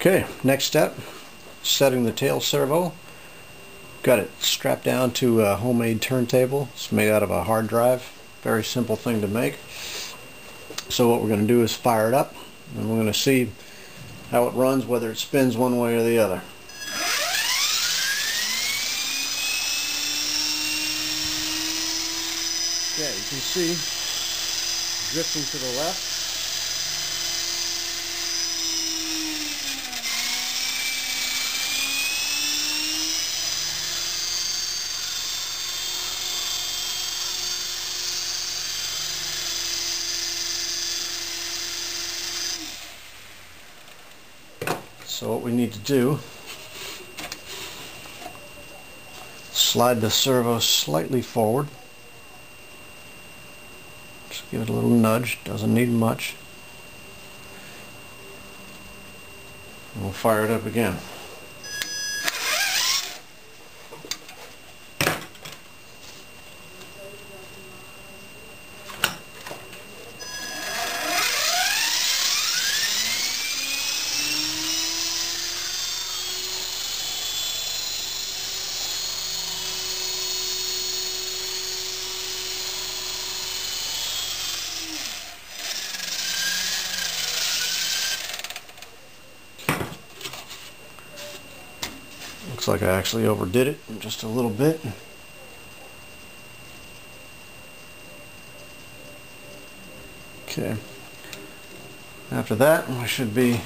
Okay, next step, setting the tail servo. Got it strapped down to a homemade turntable. It's made out of a hard drive. Very simple thing to make. So what we're going to do is fire it up, and we're going to see how it runs, whether it spins one way or the other. Okay, you can see drifting to the left. So what we need to do, slide the servo slightly forward. Just give it a little nudge, doesn't need much. And we'll fire it up again. Looks like I actually overdid it just a little bit. Okay. After that, we should be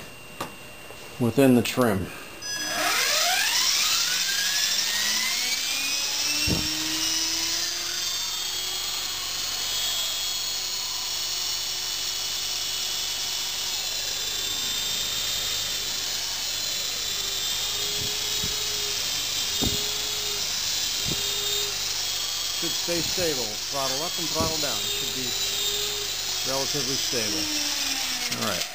within the trim. Should stay stable. Throttle up and throttle down. It should be relatively stable. Alright.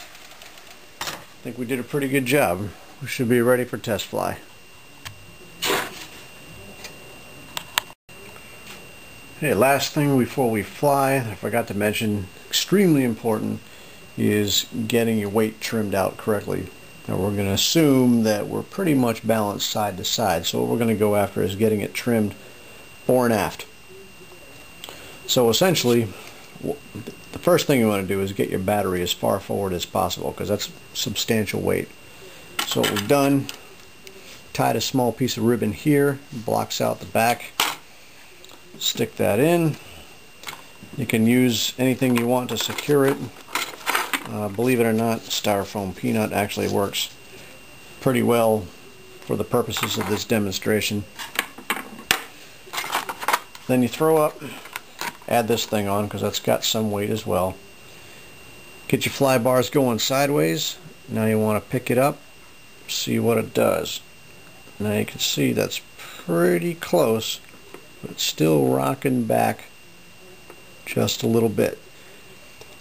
I think we did a pretty good job. We should be ready for test fly. Okay, last thing before we fly, I forgot to mention, extremely important, is getting your weight trimmed out correctly. Now we're going to assume that we're pretty much balanced side to side, so what we're going to go after is getting it trimmed fore and aft. So essentially, the first thing you want to do is get your battery as far forward as possible, because that's substantial weight. So what we've done, tied a small piece of ribbon here, blocks out the back. Stick that in. You can use anything you want to secure it. Believe it or not, styrofoam peanut actually works pretty well for the purposes of this demonstration. Then you throw up, add this thing on because that's got some weight as well. Get your fly bars going sideways. Now you want to pick it up, see what it does. Now you can see that's pretty close, but it's still rocking back just a little bit.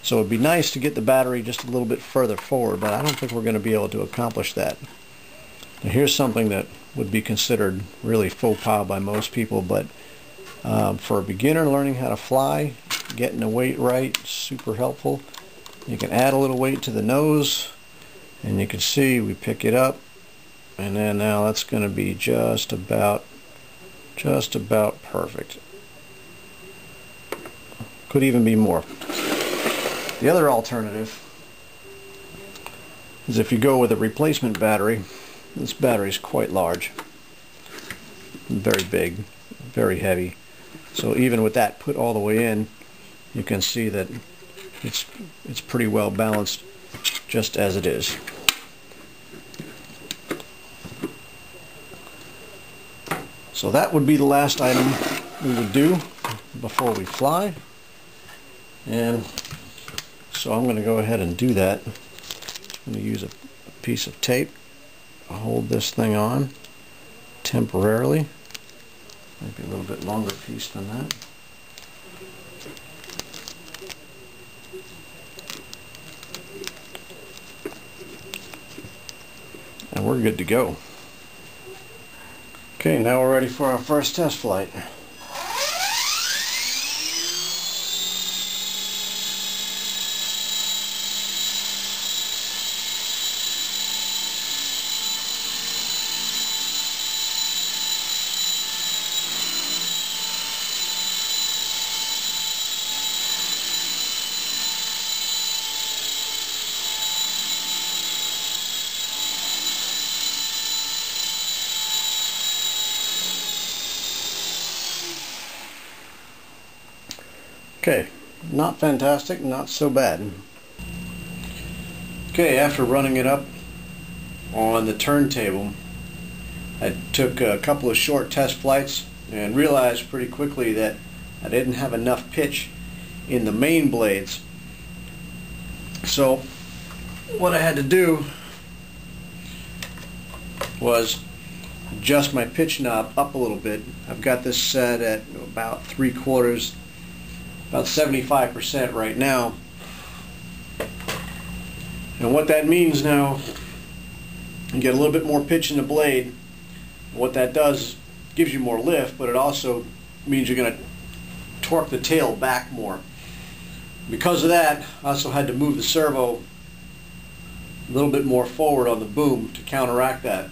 So it'd be nice to get the battery just a little bit further forward, but I don't think we're going to be able to accomplish that. Now here's something that would be considered really faux pas by most people, but for a beginner learning how to fly, getting the weight right, super helpful. You can add a little weight to the nose, and you can see we pick it up, and then now that's going to be just about perfect. Could even be more. The other alternative is if you go with a replacement battery. This battery is quite large, very big, very heavy. So even with that put all the way in, you can see that it's pretty well balanced just as it is. So that would be the last item we would do before we fly. And so I'm going to go ahead and do that. I'm going to use a piece of tape to hold this thing on temporarily. Maybe a little bit longer piece than that. And we're good to go. Okay, now we're ready for our first test flight. Okay, not fantastic, not so bad. Okay, after running it up on the turntable, I took a couple of short test flights and realized pretty quickly that I didn't have enough pitch in the main blades. So what I had to do was adjust my pitch knob up a little bit. I've got this set at about 3/4, about 75% right now. And what that means now, you get a little bit more pitch in the blade. What that does, gives you more lift, but it also means you're going to torque the tail back more. Because of that, I also had to move the servo a little bit more forward on the boom to counteract that.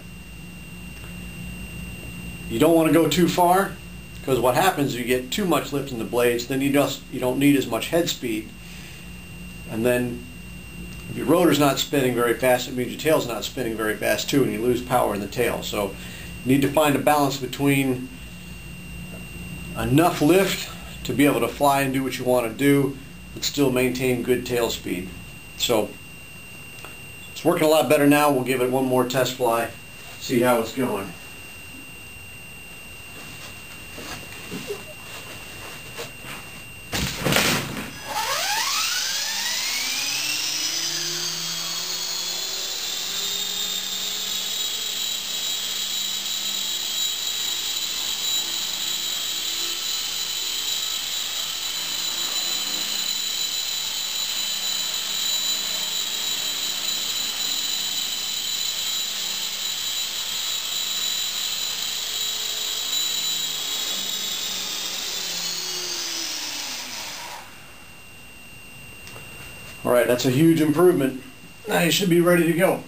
You don't want to go too far, because what happens is you get too much lift in the blades, then you don't need as much head speed, and then if your rotor's not spinning very fast, it means your tail's not spinning very fast too, and you lose power in the tail. So you need to find a balance between enough lift to be able to fly and do what you want to do, but still maintain good tail speed. So it's working a lot better now. We'll give it one more test fly, see how it's going. Alright, that's a huge improvement. Now you should be ready to go.